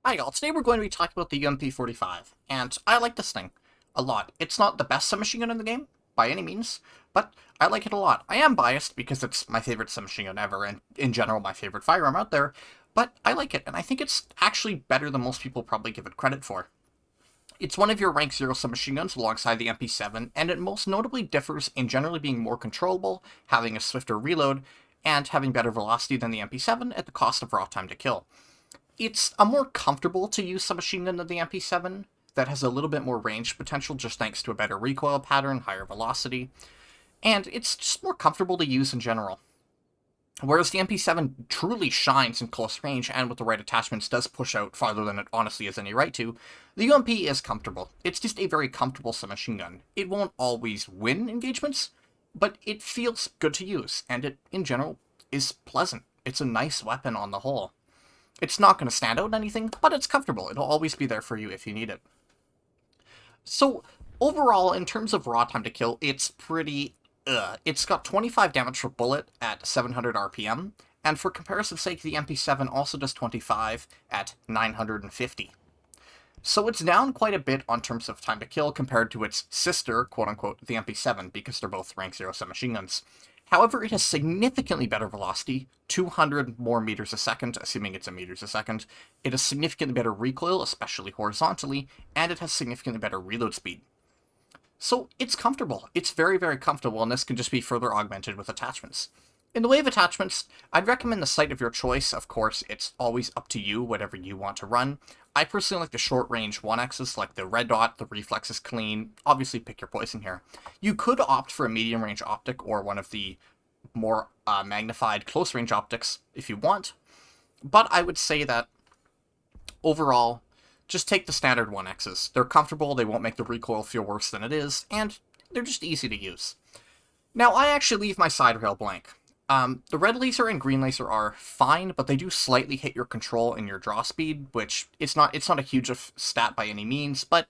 Hi y'all, today we're going to be talking about the UMP-45, and I like this thing a lot. It's not the best submachine gun in the game, by any means, but I like it a lot. I am biased because it's my favorite submachine gun ever, and in general my favorite firearm out there, but I like it, and I think it's actually better than most people probably give it credit for. It's one of your rank 0 submachine guns alongside the MP7, and it most notably differs in generally being more controllable, having a swifter reload, and having better velocity than the MP7 at the cost of raw time to kill. It's a more comfortable to use submachine gun than the MP7 that has a little bit more range potential just thanks to a better recoil pattern, higher velocity, and it's just more comfortable to use in general. Whereas the MP7 truly shines in close range and with the right attachments does push out farther than it honestly has any right to, the UMP is comfortable. It's just a very comfortable submachine gun. It won't always win engagements, but it feels good to use, and it, in general, is pleasant. It's a nice weapon on the whole. It's not going to stand out in anything, but it's comfortable. It'll always be there for you if you need it. So, overall, in terms of raw time to kill, it's pretty It's got 25 damage per bullet at 700 RPM, and for comparison's sake, the MP7 also does 25 at 950. So it's down quite a bit on terms of time to kill compared to its sister, quote-unquote, the MP7, because they're both rank 0 submachine guns. However, it has significantly better velocity, 200 more meters a second, assuming it's a meters a second. It has significantly better recoil, especially horizontally, and it has significantly better reload speed. So it's comfortable. It's very, very comfortable, and this can just be further augmented with attachments. In the way of attachments, I'd recommend the sight of your choice. Of course, it's always up to you, whatever you want to run. I personally like the short-range 1Xs, like the red dot, the reflex is clean. Obviously, pick your poison here. You could opt for a medium-range optic or one of the more magnified close-range optics if you want, but I would say that overall, just take the standard 1Xs. They're comfortable, they won't make the recoil feel worse than it is, and they're just easy to use. Now, I actually leave my side rail blank. The red laser and green laser are fine, but they do slightly hit your control and your draw speed, which it's not a huge stat by any means, but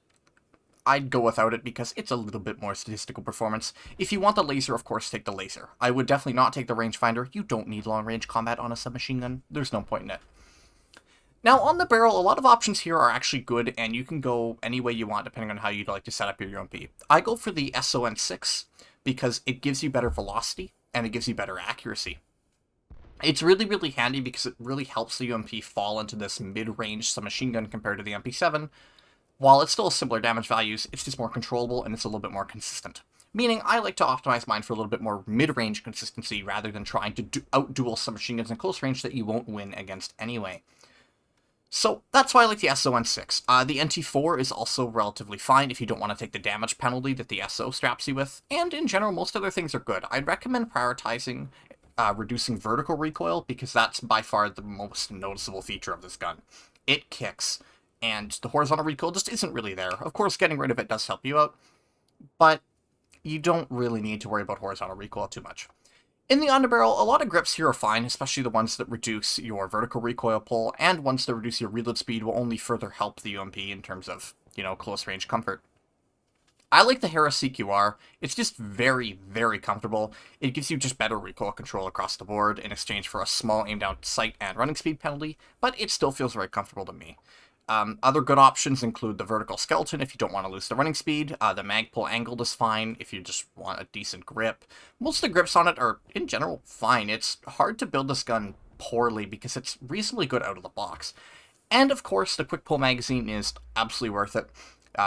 I'd go without it because it's a little bit more statistical performance. If you want the laser, of course, take the laser. I would definitely not take the rangefinder. You don't need long-range combat on a submachine gun. There's no point in it. Now, on the barrel, a lot of options here are actually good, and you can go any way you want depending on how you'd like to set up your UMP. I go for the SON6 because it gives you better velocity, and it gives you better accuracy. It's really, really handy because it really helps the UMP fall into this mid-range submachine gun compared to the MP7. While it's still similar damage values, it's just more controllable and it's a little bit more consistent. Meaning, I like to optimize mine for a little bit more mid-range consistency rather than trying to out-duel submachine guns in close range that you won't win against anyway. So, that's why I like the SON6. The NT4 is also relatively fine if you don't want to take the damage penalty that the SO straps you with, and in general, most other things are good. I'd recommend prioritizing reducing vertical recoil, because that's by far the most noticeable feature of this gun. It kicks, and the horizontal recoil just isn't really there. Of course, getting rid of it does help you out, but you don't really need to worry about horizontal recoil too much. In the underbarrel, a lot of grips here are fine, especially the ones that reduce your vertical recoil pull, and ones that reduce your reload speed will only further help the UMP in terms of, close range comfort. I like the Harris CQR. It's just very, very comfortable. It gives you just better recoil control across the board in exchange for a small aim down sight and running speed penalty, but it still feels very comfortable to me. Other good options include the vertical skeleton if you don't want to lose the running speed. The mag pull angled is fine if you just want a decent grip. Most of the grips on it are, in general, fine. It's hard to build this gun poorly because it's reasonably good out of the box. And, of course, the quick pull magazine is absolutely worth it.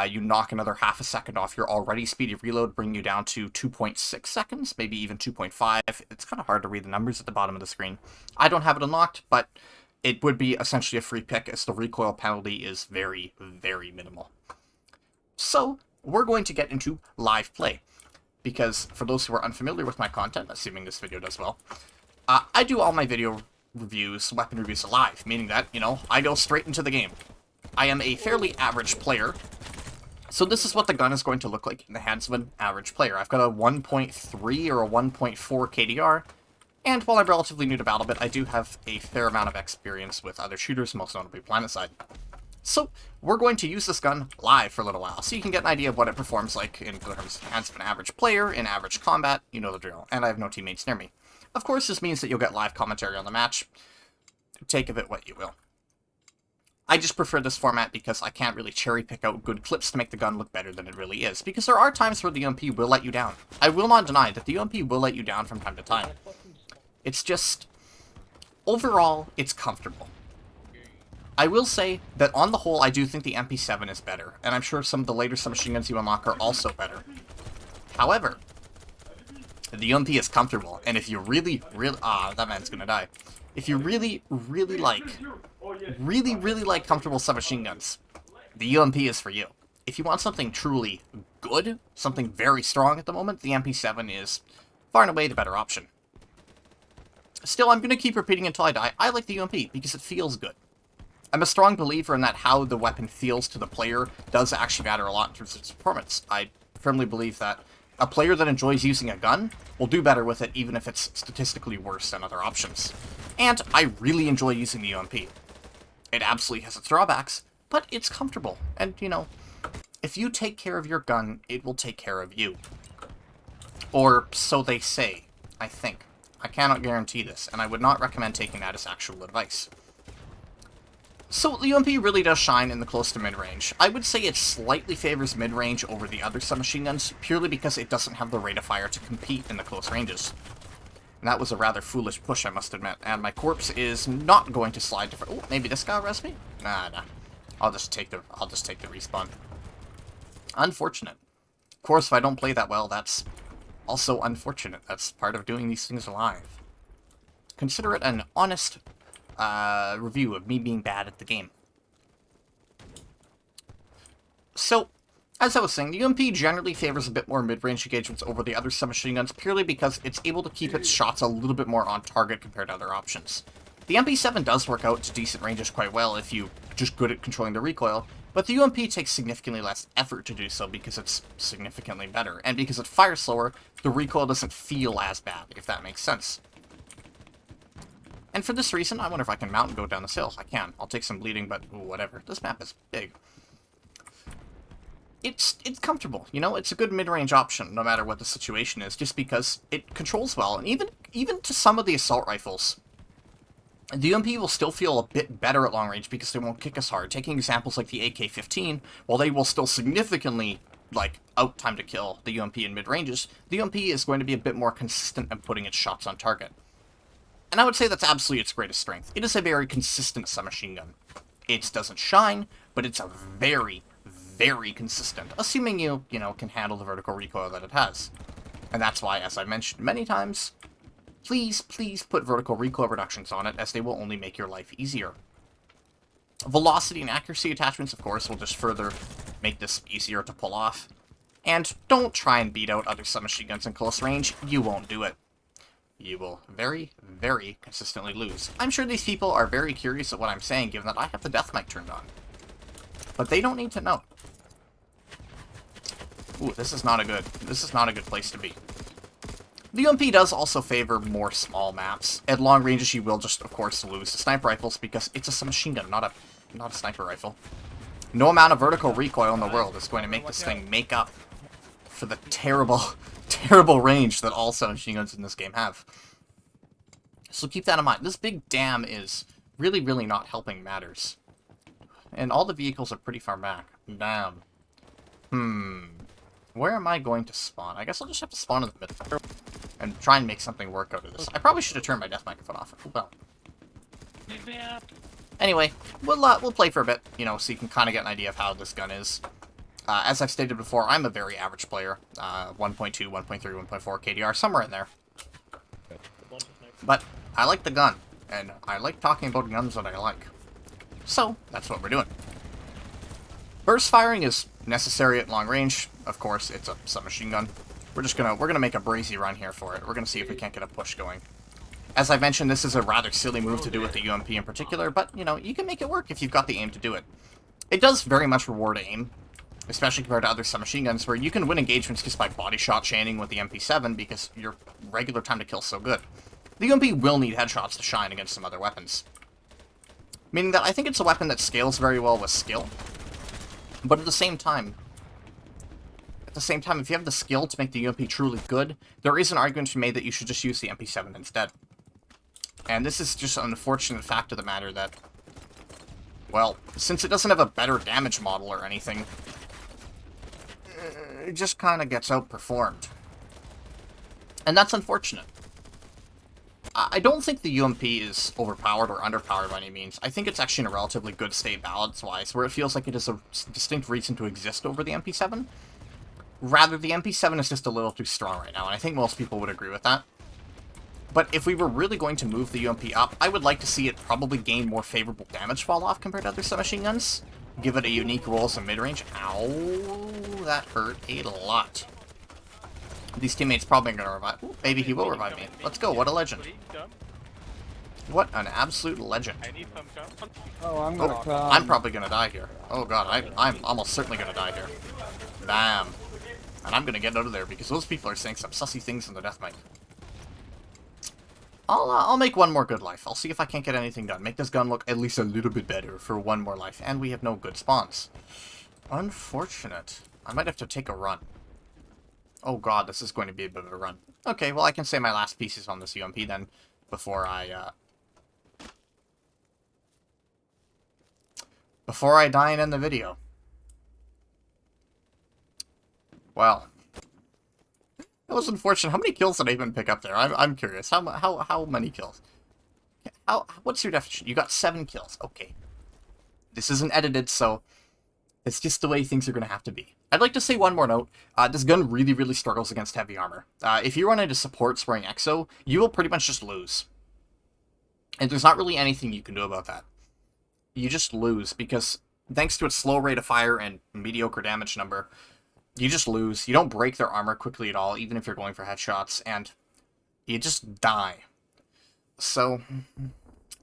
You knock another half a second off your already speedy reload, bringing you down to 2.6 seconds, maybe even 2.5. It's kind of hard to read the numbers at the bottom of the screen. I don't have it unlocked, but it would be essentially a free pick as the recoil penalty is very, very minimal. So, we're going to get into live play, because for those who are unfamiliar with my content, assuming this video does well, I do all my video reviews, weapon reviews live, meaning that, I go straight into the game. I am a fairly average player, so this is what the gun is going to look like in the hands of an average player. I've got a 1.3 or a 1.4 KDR, and while I'm relatively new to BattleBit, I do have a fair amount of experience with other shooters, most notably PlanetSide. So, we're going to use this gun live for a little while, so you can get an idea of what it performs like in the hands of an average player, in average combat, you know the drill, and I have no teammates near me. Of course, this means that you'll get live commentary on the match. Take of it what you will. I just prefer this format because I can't really cherry pick out good clips to make the gun look better than it really is. Because there are times where the UMP will let you down. I will not deny that the UMP will let you down from time to time. It's just, overall, it's comfortable. I will say that on the whole, I do think the MP7 is better, and I'm sure some of the later submachine guns you unlock are also better. However, the UMP is comfortable, and if you really, that man's gonna die. If you really like comfortable submachine guns, the UMP is for you. If you want something truly good, something very strong at the moment, the MP7 is far and away the better option. Still, I'm gonna keep repeating until I die, I like the UMP because it feels good. I'm a strong believer in that how the weapon feels to the player does actually matter a lot in terms of its performance. I firmly believe that a player that enjoys using a gun will do better with it even if it's statistically worse than other options. And I really enjoy using the UMP. It absolutely has its drawbacks, but it's comfortable. And, you know, if you take care of your gun, it will take care of you. Or so they say, I think. I cannot guarantee this, and I would not recommend taking that as actual advice. So, the UMP really does shine in the close to mid-range. I would say it slightly favors mid-range over the other submachine guns, purely because it doesn't have the rate of fire to compete in the close ranges. And that was a rather foolish push, I must admit, and my corpse is not going to slide to... Oh, maybe this guy will res me? Nah. I'll just take the respawn. Unfortunate. Of course, if I don't play that well, that's also unfortunate. That's part of doing these things live. Consider it an honest review of me being bad at the game. So, as I was saying, the UMP generally favors a bit more mid-range engagements over the other submachine guns, purely because it's able to keep its shots a little bit more on target compared to other options. The MP7 does work out to decent ranges quite well if you're just good at controlling the recoil, but the UMP takes significantly less effort to do so because it's significantly better, and because it fires slower, the recoil doesn't feel as bad, if that makes sense. And for this reason, I wonder if I can mount and go down this hill. I can. I'll take some bleeding, but ooh, whatever. This map is big. It's comfortable, you know? It's a good mid-range option, no matter what the situation is, just because it controls well. And even to some of the assault rifles, the UMP will still feel a bit better at long range because they won't kick as hard. Taking examples like the AK-15, while they will still significantly, like, out time to kill the UMP in mid-ranges, the UMP is going to be a bit more consistent in putting its shots on target. And I would say that's absolutely its greatest strength. It is a very consistent submachine gun. It doesn't shine, but it's a very, very consistent, assuming you know, can handle the vertical recoil that it has. And that's why, as I mentioned many times, please put vertical recoil reductions on it, as they will only make your life easier. Velocity and accuracy attachments, of course, will just further make this easier to pull off. And don't try and beat out other submachine guns in close range. You won't do it. You will very, very consistently lose. I'm sure these people are very curious at what I'm saying, given that I have the death mic turned on. But they don't need to know. Ooh, this is not a good place to be. The UMP does also favor more small maps. At long ranges, you will just, of course, lose to sniper rifles because it's a submachine gun, not a sniper rifle. No amount of vertical recoil in the world is going to make this thing make up for the terrible range that all submachine guns in this game have. So keep that in mind. This big dam is really not helping matters. And all the vehicles are pretty far back. Damn. Where am I going to spawn? I guess I'll just have to spawn in the middle and try and make something work out of this. I probably should have turned my death microphone off. Oh, well. Anyway, we'll play for a bit, you know, so you can kind of get an idea of how this gun is. As I've stated before, I'm a very average player. 1.2, 1.3, 1.4 KDR, somewhere in there. But I like the gun, and I like talking about guns that I like. So, that's what we're doing. Burst firing is necessary at long range. Of course, it's a submachine gun. We're gonna make a brazy run here for it. We're gonna see if we can't get a push going. As I mentioned, this is a rather silly move to do with the UMP in particular, but, you know, you can make it work if you've got the aim to do it. It does very much reward aim, especially compared to other submachine guns, where you can win engagements just by body shot chaining with the MP7 because your regular time to kill is so good. The UMP will need headshots to shine against some other weapons. Meaning that I think it's a weapon that scales very well with skill, but at the same time, if you have the skill to make the UMP truly good, there is an argument to be made that you should just use the MP7 instead. And this is just an unfortunate fact of the matter that, well, since it doesn't have a better damage model or anything, it just kind of gets outperformed. And that's unfortunate. I don't think the UMP is overpowered or underpowered by any means. I think it's actually in a relatively good state balance-wise, where it feels like it is a distinct reason to exist over the MP7. Rather, the MP7 is just a little too strong right now, and I think most people would agree with that. But if we were really going to move the UMP up, I would like to see it probably gain more favorable damage fall-off compared to other submachine guns. Give it a unique role as a mid-range. Ow, that hurt a lot. These teammates probably going to revive. Ooh, maybe he will revive me. Let's go, what a legend. What an absolute legend. Oh, I'm gonna come. I'm probably going to die here. Oh god, I'm almost certainly going to die here. Bam. And I'm going to get out of there because those people are saying some sussy things in the deathmatch. I'll make one more good life. I'll see if I can't get anything done. Make this gun look at least a little bit better for one more life. And we have no good spawns. Unfortunate. I might have to take a run. Oh god, this is going to be a bit of a run. Okay, well I can say my last pieces on this UMP then, before I die and end the video. Well, that was unfortunate. How many kills did I even pick up there? I'm curious. How many kills? What's your definition? You got 7 kills. Okay. This isn't edited, so it's just the way things are going to have to be. I'd like to say one more note. This gun really, really struggles against heavy armor. If you run into supports wearing EXO, you will pretty much just lose. And there's not really anything you can do about that. You just lose, because thanks to its slow rate of fire and mediocre damage number, you just lose. You don't break their armor quickly at all, even if you're going for headshots, and you just die. So,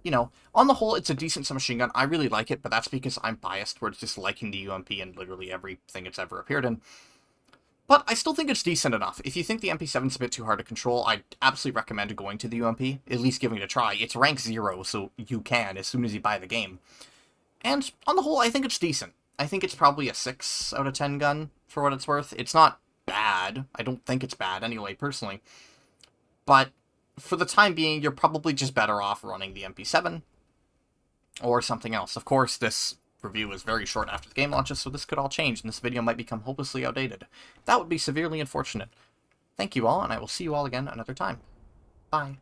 you know, on the whole, it's a decent submachine gun. I really like it, but that's because I'm biased towards just liking the UMP and literally everything it's ever appeared in. But I still think it's decent enough. If you think the MP7's a bit too hard to control, I'd absolutely recommend going to the UMP, at least giving it a try. It's rank 0, so you can as soon as you buy the game. And on the whole, I think it's decent. I think it's probably a 6 out of 10 gun, for what it's worth. It's not bad. I don't think it's bad anyway, personally. But for the time being, you're probably just better off running the MP7 or something else. Of course, this review is very short after the game launches, so this could all change, and this video might become hopelessly outdated. That would be severely unfortunate. Thank you all, and I will see you all again another time. Bye.